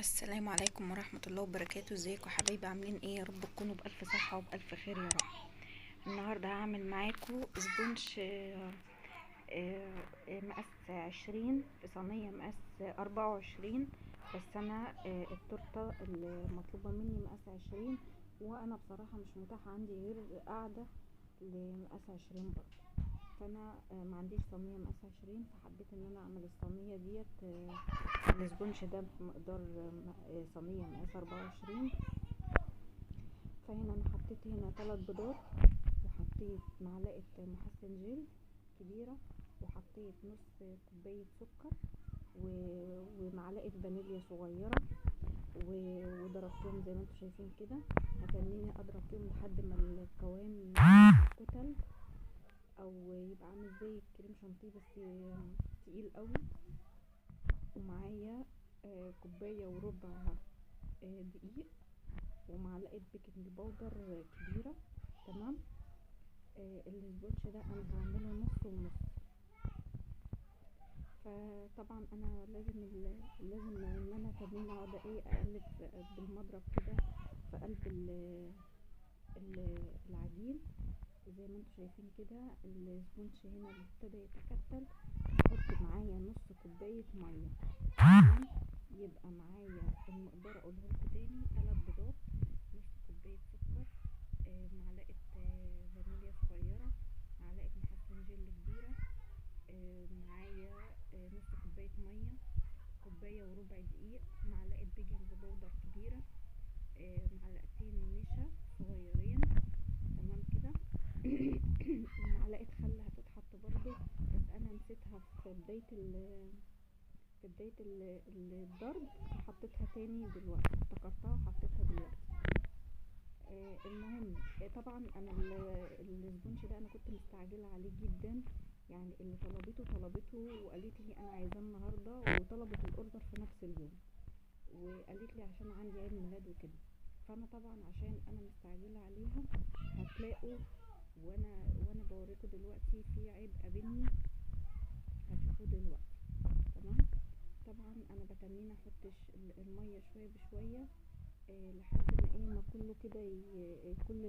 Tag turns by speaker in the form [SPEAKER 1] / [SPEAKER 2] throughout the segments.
[SPEAKER 1] السلام عليكم ورحمة الله وبركاته. ازيكم حبايبي؟ عاملين ايه؟ يا رب تكونوا بألف صحة وبألف خير يا رب. النهاردة هعمل معاكم سبونش مقاس 20 في صينية مقاس 24. بس انا التورتة المطلوبة مني مقاس 20، وانا بصراحة مش متاح عندي غير قاعدة لمقاس 20 برضه. فانا ما عنديش صينيه مقاس 20، فحبيت ان انا اعمل الصينيه ديت الاسبونج ده بمقدار صينيه مقاس 24. فهنا انا حطيت هنا 3 بيضات، وحطيت معلقه محسن جيل كبيره، وحطيت نص كوبايه سكر ومعلقه فانيليا صغيره، وضربتهم زي ما انتم شايفين كده. هتنيني اضرب فيهم لحد ما القوام كتل او يبقى عامل زي الكريم شانتيه بس تقيل قوي. ومعايا كوبايه وربع دقيق، ومعلقه بيكنج باودر كبيره. تمام. الاسبونش ده انا هعمله نص ونص. فطبعا انا لازم ان انا كمان اقعد اقلب بالمضرب كده في قلب العجين زي ما انتم شايفين كده. السبونج هنا ابتدى يتكتل. احط معايا نص كوبايه ميه. تمام. يبقى معايا المقدار اقولها لكم تاني: 3 بيضات، نص كوبايه سكر، معلقه فانيليا صغيره، معلقه محسن جل كبيره، معايا نص كوبايه ميه، كوبايه وربع دقيق، معلقه بيكنج باودر كبيره، معلقتين نشا صغيرين. تمام كده. ومعلقه خل هتتحط برضو، بس انا نسيتها في بدايه الضرب، فحطيتها تاني دلوقتي، افتكرتها وحطيتها دلوقتي. المهم طبعا انا السبونج ده انا كنت مستعجله عليه جدا. يعني اللي طلبته وقالت لي انا عايزاه النهارده، وطلبت الاوردر في نفس اليوم، وقالت لي عشان عندي عيد ميلاد وكده. فانا طبعا عشان انا مستعجله عليها هتلاقوا وانا بوريكم دلوقتي في عيب قابلني هتشوفوه دلوقتي. تمام. طبعا انا بتنين احط الميه شويه بشويه لحد ما ما كله كده كل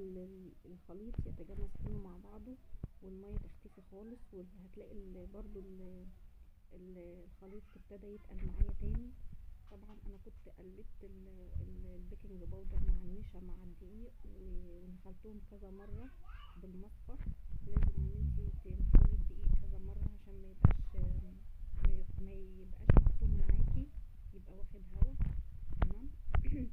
[SPEAKER 1] الخليط يتجانس كله مع بعضه، والميه تختفي خالص، وهتلاقي برضو الخليط ابتدى يتقل معايا تاني. طبعا انا كنت قلبت البيكنج باودر مع النشا مع الدقيق ونخلتهم كذا مره بالمصفى. لازم ان انت تنخلي الدقيق كذا مره عشان ما يبقاش مكتوم معاكي، يبقى واخد هوا. تمام.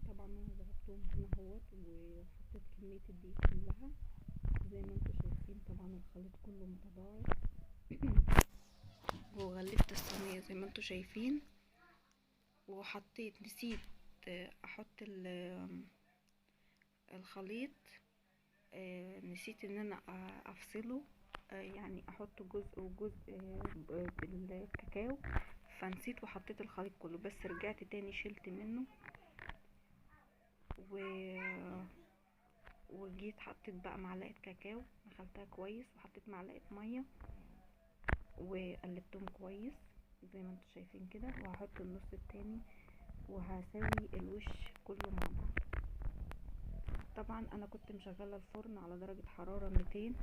[SPEAKER 1] طبعا انا ضربتهم هنا اهوت، وحطيت كميه الدقيق كلها زي ما انتم شايفين. طبعا الخليط كله متضاعف. وغلفت الصينيه زي ما انتم شايفين، وحطيت نسيت احط الخليط. نسيت ان انا افصله، يعني احط جزء وجزء بالكاكاو، فنسيت وحطيت الخليط كله. بس رجعت تاني شلت منه وجيت حطيت بقى معلقه كاكاو، نخلتها كويس، وحطيت معلقه ميه وقلبتهم كويس زي ما انتم شايفين كده. وهحط النص التاني وهسوي الوش كله مع بعض. طبعا انا كنت مشغله الفرن على درجه حراره 200،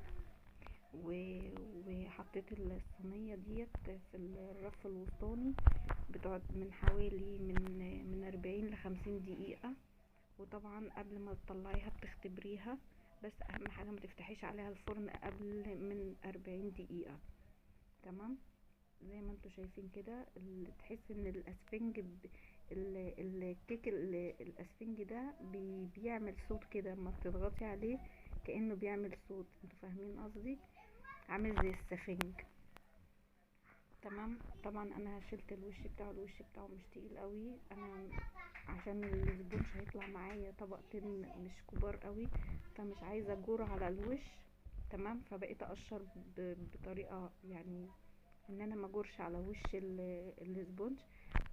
[SPEAKER 1] وحطيت الصينيه ديت في الرف الوسطاني، بتقعد من حوالي من 40 ل50 دقيقه. وطبعا قبل ما تطلعيها بتختبريها، بس اهم حاجه ما تفتحيش عليها الفرن قبل من 40 دقيقه. تمام. زي ما انتوا شايفين كده، تحس ان الاسفنج الكيك الاسفنج ده بيعمل صوت كده لما بتضغطي عليه، كأنه بيعمل صوت. انتوا فاهمين قصدي؟ عامل زي السفنج. تمام. طبعا انا شلت الوش بتاعه مش تقيل قوي، انا عشان السبونج هيطلع معايا طبقتين مش كبار قوي، فمش عايزه اجور على الوش. تمام. فبقيت اقشر بطريقه يعني ان انا ما اجورش على وش السبونج،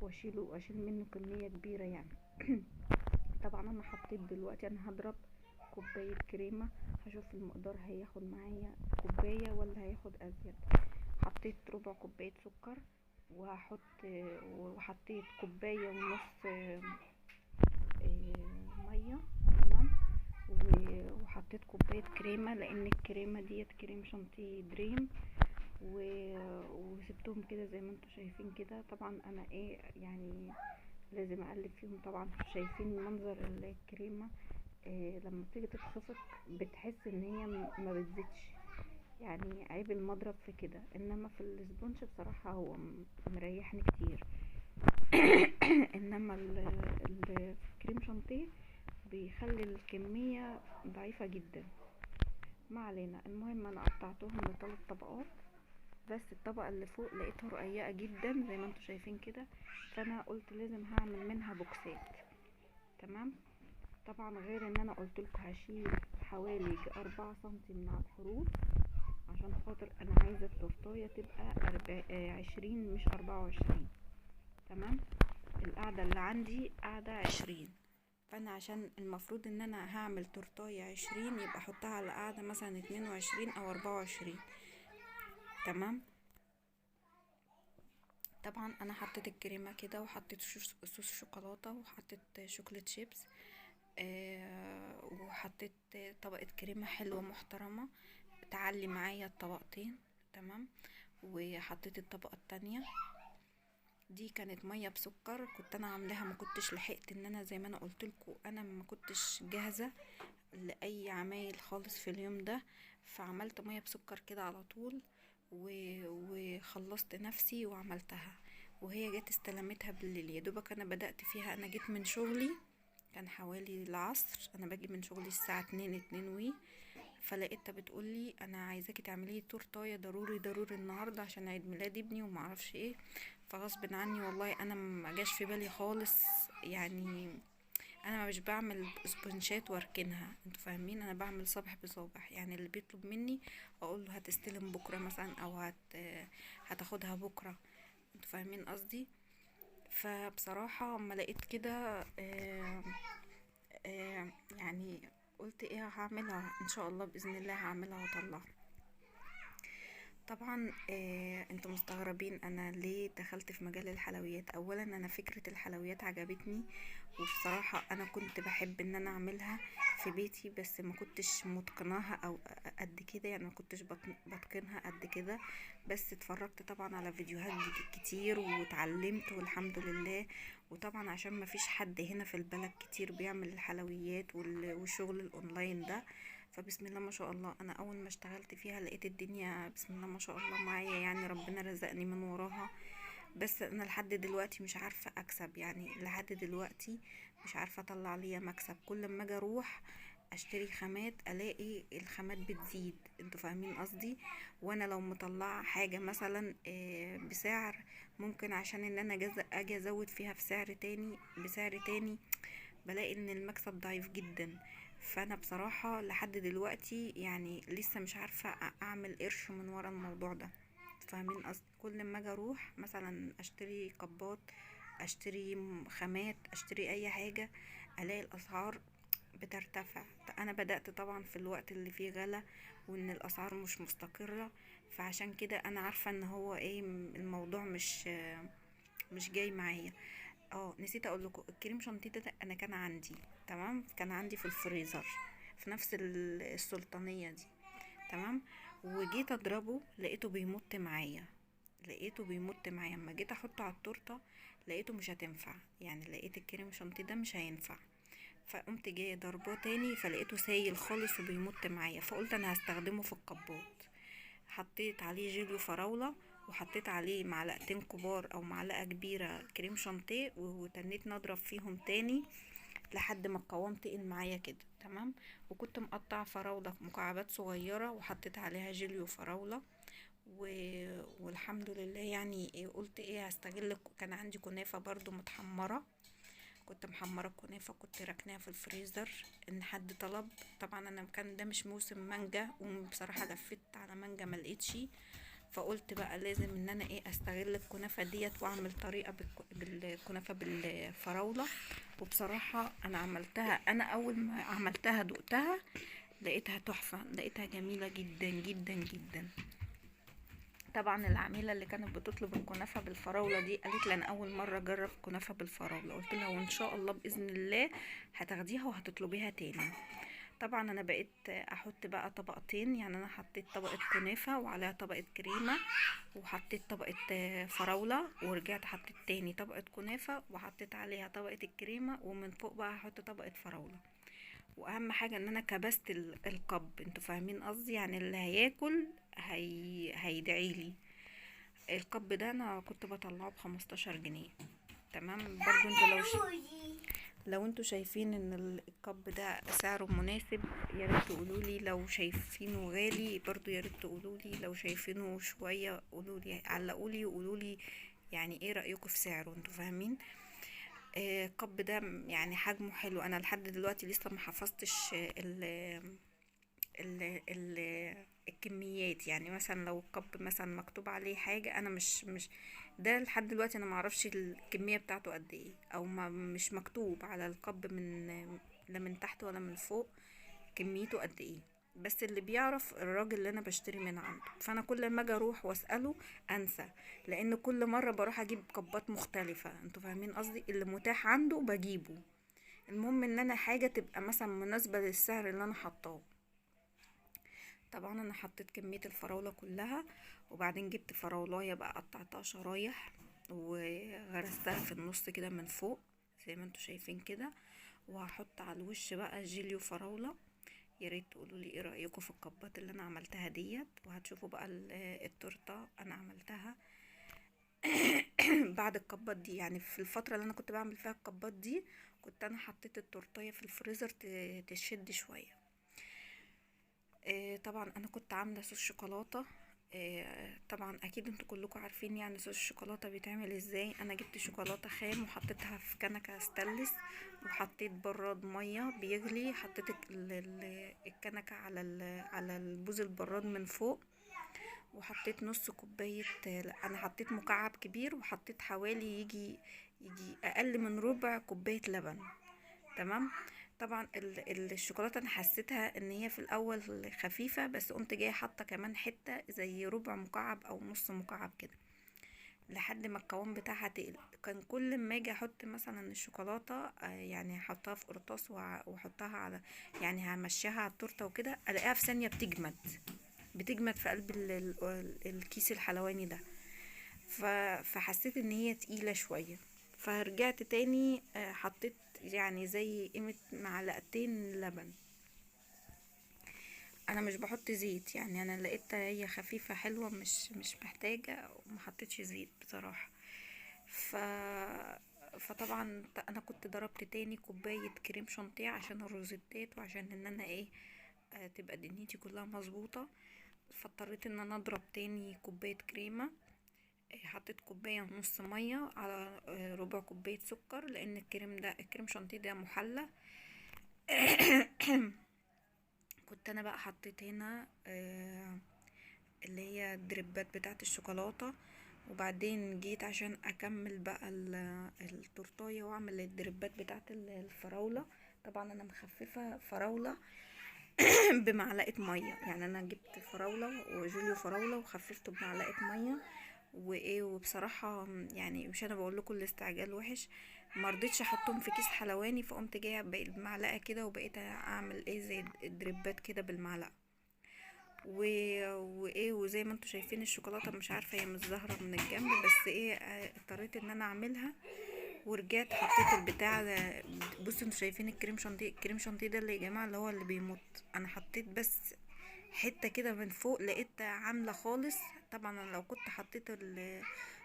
[SPEAKER 1] واشيل منه كميه كبيره يعني. طبعا انا حطيت دلوقتي، انا هضرب كوبايه كريمه، هشوف المقدار هياخد معايا كوبايه ولا هياخد ازيد. حطيت ربع كوبايه سكر، وحطيت كوبايه ونص حطيت كوبايه كريمه، لان الكريمه ديت كريم شانتيه دريم، وسبتهم كده زي ما انتم شايفين كده. طبعا انا ايه يعني لازم اقلب فيهم. طبعا شايفين منظر الكريمه إيه لما بتيجي تتخفق بتحس ان هي ما بتزيدش، يعني عيب المضرب في كده. انما في الاسبونج بصراحه هو مريحني كتير. انما الكريم شانتيه بيخلي الكميه ضعيفه جدا. ما علينا، المهم انا قطعتهم لثلاث طبقات، بس الطبقة اللي فوق لقيتها رقيقة جدا زي ما انتم شايفين كده، فانا قلت لازم هعمل منها بوكسات. تمام. طبعا غير ان انا قلت لكم هشيل حوالي 4 سنتي من على الحروف، عشان خاطر انا عايزة التورتاية تبقى 20 مش 24. تمام. القاعدة اللي عندي قاعدة 20، فانا عشان المفروض ان انا هعمل تورتاية 20 يبقى احطها على قاعدة مثلا 22 او 24. تمام. طبعا انا حطيت الكريمه كده، وحطيت صوص شوكولاته، وحطيت شوكليت شيبس، وحطيت طبقه كريمه حلوه محترمه تعلي معايا الطبقتين. تمام. وحطيت الطبقه التانية دي كانت ميه بسكر، كنت انا عاملاها، ما كنتش لحقت ان انا زي ما انا قلت لكم انا ما كنتش جاهزه لاي عمايل خالص في اليوم ده، فعملت ميه بسكر كده على طول وخلصت نفسي وعملتها. وهي جت استلمتها بالليل، يا دوبك انا بدأت فيها. انا جيت من شغلي كان حوالي العصر، انا باجي من شغلي الساعة 2 فلقيتها بتقولي انا عايزاكي تعملي تورتايه ضروري ضروري النهارده عشان عيد ميلاد ابني ومعرفش ايه. فغصب عني والله انا ما جاش في بالي خالص، يعني انا مش بعمل سبونشات واركنها، انتوا فاهمين، انا بعمل صبح بصبح. يعني اللي بيطلب مني اقول له هتستلم بكره مثلا، او هتاخدها بكره. انتوا فاهمين قصدي. فبصراحه اما لقيت كده يعني قلت ايه هعملها ان شاء الله، باذن الله هعملها واطلعها. طبعا انتوا مستغربين انا ليه دخلت في مجال الحلويات. اولا انا فكرة الحلويات عجبتني، وبصراحة انا كنت بحب ان انا اعملها في بيتي، بس ما كنتش متقناها او قد كده، يعني ما كنتش بتقنها قد كده. بس اتفرجت طبعا على فيديوهات كتير واتعلمت والحمد لله. وطبعا عشان ما فيش حد هنا في البلد كتير بيعمل الحلويات والشغل الاونلاين ده، فبسم الله ما شاء الله انا اول ما اشتغلت فيها لقيت الدنيا بسم الله ما شاء الله معايا، يعني ربنا رزقني من وراها. بس انا لحد دلوقتي مش عارفة اكسب، يعني لحد دلوقتي مش عارفة اطلع ليا مكسب. كل ما اجي اروح اشتري خامات الاقي الخامات بتزيد، انتوا فاهمين قصدي. وانا لو مطلعه حاجة مثلا بسعر، ممكن عشان ان انا اجي ازود فيها في سعر تاني بسعر تاني، بلاقي ان المكسب ضعيف جدا. فانا بصراحة لحد دلوقتي يعني لسه مش عارفة اعمل قرش من ورا الموضوع ده. فاهمين قصدي. كل ما اجي اروح مثلا اشتري كبات، اشتري خامات، اشتري اي حاجة، الاقي الاسعار بترتفع. انا بدأت طبعا في الوقت اللي فيه غلا وان الاسعار مش مستقرة، فعشان كده انا عارفة ان هو ايه الموضوع مش جاي معايا. نسيت اقول لكم الكريم شانتيه ده انا كان عندي، تمام، كان عندي في الفريزر في نفس السلطانية دي. تمام. وجيت اضربه لقيته بيمط معايا، اما جيت احطه على التورته لقيته مش هتنفع، يعني لقيت الكريم شانتيه ده مش هينفع. فقمت جايه ضرباه تاني فلقيته سايل خالص وبيمط معايا، فقلت انا هستخدمه في الكبات. حطيت عليه جيليو فراولة، وحطيت عليه معلقتين كبار او معلقة كبيرة كريم شانتيه، وتنيت نضرب فيهم تاني لحد ما القوام تقل معايا كده. تمام. وكنت مقطع فراولة مكعبات صغيرة وحطيت عليها جيليو فراولة والحمد لله. يعني قلت ايه هستغل، كان عندي كنافة برضو متحمرة، كنت محمرة الكنافة، كنت راكناها في الفريزر ان حد طلب. طبعا انا كان ده مش موسم مانجا، وبصراحة لفت على مانجا ملقتش، فقلت بقى لازم ان انا استغل الكنافة ديت واعمل طريقة بالكنافة بالفراولة. وبصراحة انا عملتها، انا اول ما عملتها دقتها لقيتها تحفة، لقيتها جميلة جدا جدا جدا. طبعا العميله اللي كانت بتطلب الكنافه بالفراوله دي قالت لي انا اول مره اجرب كنافه بالفراوله، قلت لها وان شاء الله باذن الله هتاخديها وهتطلبيها تاني. طبعا انا بقيت احط بقى طبقتين، يعني انا حطيت طبقة كنافة وعليها طبقة كريمة، وحطيت طبقة فراولة، ورجعت حطيت تاني طبقة كنافة وحطيت عليها طبقة الكريمة، ومن فوق بقى هحط طبقة فراولة. واهم حاجة ان انا كبست القب، انتوا فاهمين قصدي؟ يعني اللي هياكل هيدعيلي. القب ده انا كنت بطلعه ب15 جنيه. تمام. برضو انتوا لو انتوا شايفين ان الكب ده سعره مناسب يا ريت تقولولي، لو شايفينه غالي برضو يا ريت تقولولي، لو شايفينه شويه قولولي، علقولي وقولولي يعني ايه رايكم في سعره، انتوا فاهمين؟ الكب ده يعني حجمه حلو، انا لحد دلوقتي لسه ما حفظتش ال الكميات. يعني مثلا لو الكب مثلا مكتوب عليه حاجة، انا مش ده لحد دلوقتي انا معرفش الكمية بتاعته قد ايه، او ما مش مكتوب على الكب من لا من تحت ولا من فوق كميته قد ايه. بس اللي بيعرف الراجل اللي انا بشتري من عنده، فانا كل ما اجي اروح واساله انسى، لان كل مره بروح اجيب كبات مختلفه، انتوا فاهمين قصدي؟ اللي متاح عنده بجيبه. المهم ان انا حاجه تبقى مثلا مناسبه للسعر اللي انا حطاه. طبعا انا حطيت كمية الفراولة كلها، وبعدين جبت فراولاية بقى قطعتها شرايح وغرستها في النص كده من فوق زي ما انتوا شايفين كده. وهحط على الوش بقى جيلي وفراولة. يا ريت تقولوا لي ايه رايكم في الكبات اللي انا عملتها ديت، وهتشوفوا بقى التورته انا عملتها بعد الكبات دي. يعني في الفتره اللي انا كنت بعمل فيها الكبات دي كنت انا حطيت التورتيه في الفريزر تشد شويه. طبعا انا كنت عامله صوص شوكولاته. طبعا اكيد انتوا كلكم عارفين يعني صوص الشوكولاته بيتعمل ازاي. انا جبت شوكولاته خام وحطيتها في كنكه ستانلس، وحطيت براد ميه بيغلي، حطيت الكنكه على البوز البراد من فوق، وحطيت نص كوبايه، لا انا حطيت مكعب كبير، وحطيت حوالي يجي اقل من ربع كوبايه لبن. تمام. طبعا الشوكولاته انا حسيتها ان هي في الاول خفيفه، بس قمت جايه حاطه كمان حته زي ربع مكعب او نص مكعب كده لحد ما القوام بتاعها تقل. كان كل ما اجي احط مثلا الشوكولاته يعني احطها في قرطاس واحطها على، يعني همشيها على التورته وكده، الاقيها في ثانيه بتجمد في قلب الكيس الحلواني ده. فحسيت ان هي تقيلة شوية، فرجعت تاني حطيت يعني زي قيمة معلقتين لبن. انا مش بحط زيت، يعني انا لقيتها هي خفيفة حلوة، مش محتاجة، وما حطيتش زيت بصراحة. ف فطبعا انا كنت ضربت تاني كوباية كريم شانتيه عشان الروزيتات، وعشان ان انا ايه تبقى دنيتي كلها مظبوطة. فاضطريت ان انا اضرب تاني كوباية كريمة. حطيت كوباية ونص مية على ربع كوباية سكر، لان الكريم شانتيه ده محلى. كنت انا بقى حطيت هنا اللي هي الدريبات بتاعت الشوكولاتة، وبعدين جيت عشان اكمل بقى التورتايه واعمل الدريبات بتاعت الفراولة. طبعا انا مخففة فراولة بمعلقة مية، يعني انا جبت فراولة وجوليو فراولة وخففته بمعلقة مية وايه. وبصراحة يعني مش انا بقول لكم الاستعجال وحش، ما رضيتش احطهم في كيس حلواني، فقمت جايه بقيت بمعلقة كده، وبقيت اعمل ايه زي الدريبات كده بالمعلقة وايه. وزي ما انتوا شايفين الشوكولاتة مش عارفة هي مش ظاهرة من الجنب، بس ايه اضطريت ان انا اعملها. ورجعت حطيت البتاع ده. بصوا انتوا شايفين الكريم شانتيه ده اللي يا جماعه اللي هو اللي بيمط، انا حطيت بس حته كده من فوق لقيتها عامله خالص. طبعا انا لو كنت حطيت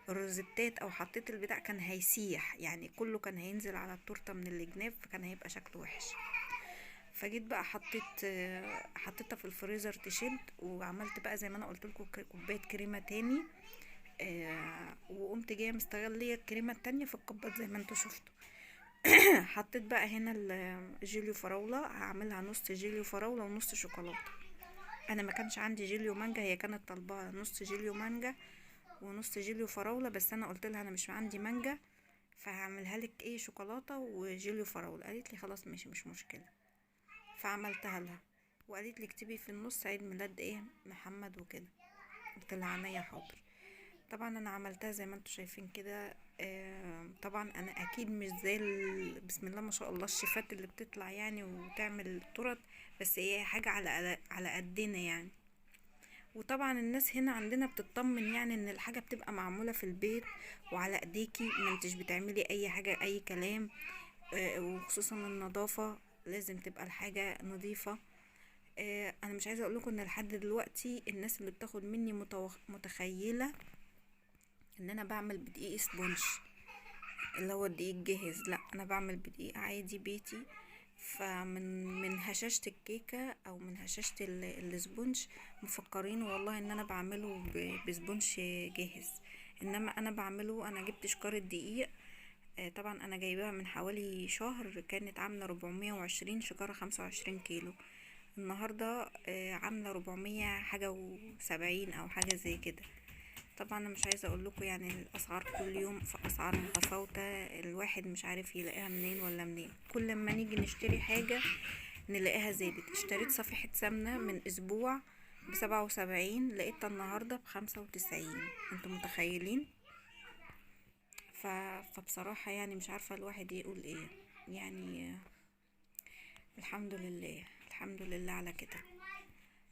[SPEAKER 1] الروزيتات او حطيت البتاع كان هيسيح، يعني كله كان هينزل على التورته من الجناب، فكان هيبقى شكله وحش. فجيت بقى حطيتها في الفريزر تشد، وعملت بقى زي ما انا قلت لكم كوبايه كريمه تاني. وقمت جايه مستغليه الكريمه التانية في الكبات زي ما انتوا شفتوا. حطيت بقى هنا الجيليو فراوله، هعملها نص جيليو فراوله ونص شوكولاته. انا ما كانش عندي جيليو مانجا، هي كانت طالبه نص جيليو مانجا ونص جيليو فراوله، بس انا قلت لها انا مش عندي مانجا، فهعملها لك ايه شوكولاته وجيليو فراوله. قالت لي خلاص ماشي مش مشكله، فعملتها لها. وقالت لي اكتبي في النص عيد ميلاد ايه محمد وكده. قلت لها عينيا حاضر. طبعا انا عملتها زي ما انتوا شايفين كده. طبعا انا اكيد مش زي بسم الله ما شاء الله الشيفات اللي بتطلع يعني وتعمل تورت، بس هي حاجة على قدنا يعني. وطبعا الناس هنا عندنا بتطمن يعني ان الحاجة بتبقى معمولة في البيت وعلى ايديكي، ما انتش بتعملي اي حاجة اي كلام. وخصوصا النظافة لازم تبقى الحاجة نظيفة. انا مش عايزة اقولكم ان لحد دلوقتي الناس اللي بتاخد مني متخيلة ان انا بعمل بدقيق سبونج اللي هو الدقيق جاهز. لا، انا بعمل بدقيق عادي بيتي. فمن هشاشة الكيكة او من هشاشة السبونج مفكرين والله ان انا بعمله بسبونج جاهز. انما انا بعمله، انا جبت شكارة دقيق. طبعا انا جايباها من حوالي شهر، كانت عاملة 420 شكارة، 25 كيلو. النهاردة عاملة 400 حاجة و70 او حاجة زي كده. طبعا انا مش عايزه اقول لكم يعني الاسعار كل يوم في اسعار متفاوته، الواحد مش عارف يلاقيها منين ولا منين. كل ما نيجي نشتري حاجه نلاقيها زادت. اشتريت صفيحه سمنه من اسبوع ب77، لقيتها النهارده ب95. انتوا متخيلين؟ فبصراحه يعني مش عارفه الواحد يقول ايه يعني. الحمد لله، الحمد لله على كده.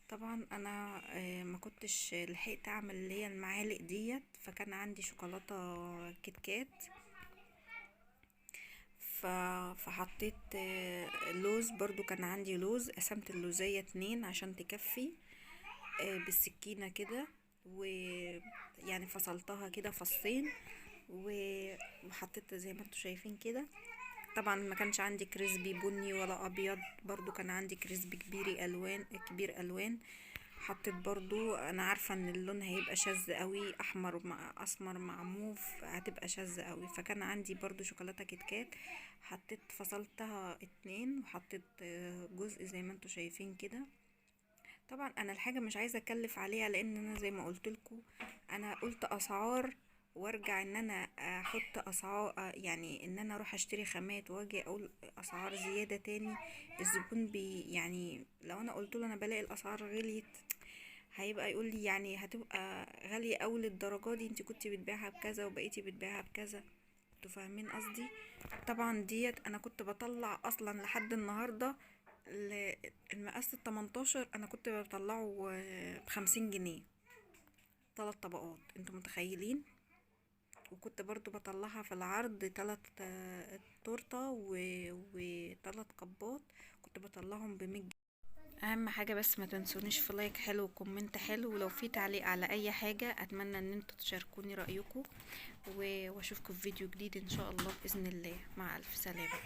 [SPEAKER 1] طبعا انا ما كنتش لحقت اعمل اللي هي المعالق ديت، فكان عندي شوكولاته كيت كات. فحطيت لوز، برضو كان عندي لوز، قسمت اللوزية 2 عشان تكفي بالسكينة كده، ويعني فصلتها كده فصين وحطيتها زي ما انتوا شايفين كده. طبعا ما كانش عندي كريسبي بني ولا ابيض، برضو كان عندي كريسبي كبير الوان. حطيت برضو، انا عارفه ان اللون هيبقى شاذ قوي، احمر مع اسمر مع موف هتبقى شاذ قوي. فكان عندي برضو شوكولاته كيت كات، حطيت فصلتها 2 وحطيت جزء زي ما انتوا شايفين كده. طبعا انا الحاجه مش عايزه اكلف عليها، لان انا زي ما قلت لكم انا قلت اسعار وارجع ان انا احط اسعار، يعني ان انا اروح اشتري خامات واجي اقول اسعار زياده تاني. الزبون يعني لو انا قلت له انا بلاقي الاسعار غليت، هيبقى يقول لي يعني هتبقى غاليه قوي للدرجه دي، انت كنتي بتبيعها بكذا وبقيتي بتبيعها بكذا. انتوا فاهمين قصدي؟ طبعا ديت انا كنت بطلع اصلا لحد النهارده المقاس ال18 انا كنت بطلعه ب50 جنيه، 3 طبقات. انتوا متخيلين؟ وكنت برضو بطلعها في العرض 3 تورته و3 كبات، كنت بطلعهم ب100 جنيه. اهم حاجه بس ما تنسونيش في لايك حلو وكومنت حلو، ولو في تعليق على اي حاجه اتمنى ان انتوا تشاركوني رايكم. واشوفكم في فيديو جديد ان شاء الله باذن الله. مع الف سلامه.